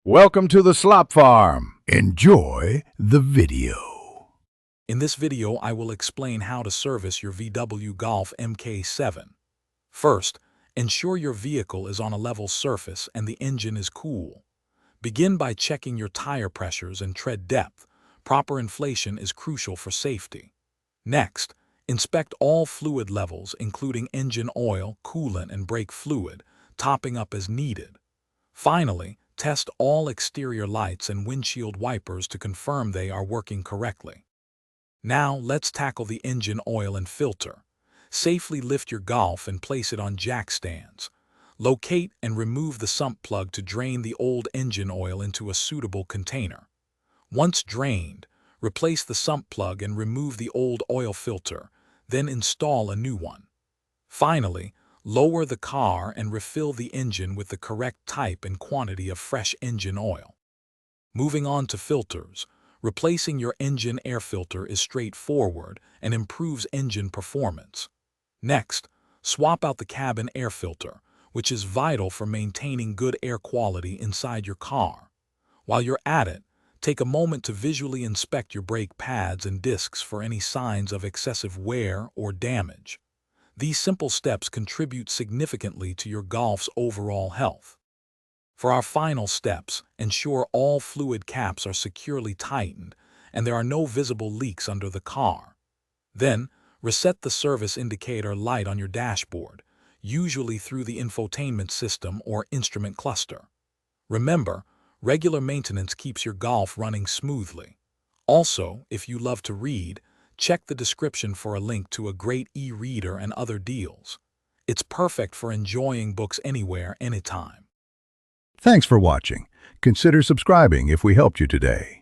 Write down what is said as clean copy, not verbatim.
Welcome to the Slop Farm. Enjoy the video. In this video, I will explain how to service your VW Golf MK7. First, ensure your vehicle is on a level surface and the engine is cool. Begin by checking your tire pressures and tread depth. Proper inflation is crucial for safety. Next, inspect all fluid levels, including engine oil, coolant, and brake fluid, topping up as needed. Finally, test all exterior lights and windshield wipers to confirm they are working correctly. Now, let's tackle the engine oil and filter. Safely lift your Golf and place it on jack stands. Locate and remove the sump plug to drain the old engine oil into a suitable container. Once drained, replace the sump plug and remove the old oil filter, then install a new one. Finally, lower the car and refill the engine with the correct type and quantity of fresh engine oil. Moving on to filters, replacing your engine air filter is straightforward and improves engine performance. Next, swap out the cabin air filter, which is vital for maintaining good air quality inside your car. While you're at it, take a moment to visually inspect your brake pads and discs for any signs of excessive wear or damage. These simple steps contribute significantly to your Golf's overall health. For our final steps, ensure all fluid caps are securely tightened and there are no visible leaks under the car. Then, reset the service indicator light on your dashboard, usually through the infotainment system or instrument cluster. Remember, regular maintenance keeps your Golf running smoothly. Also, if you love to read, check the description for a link to a great e-reader and other deals. It's perfect for enjoying books anywhere, anytime. Thanks for watching. Consider subscribing if we helped you today.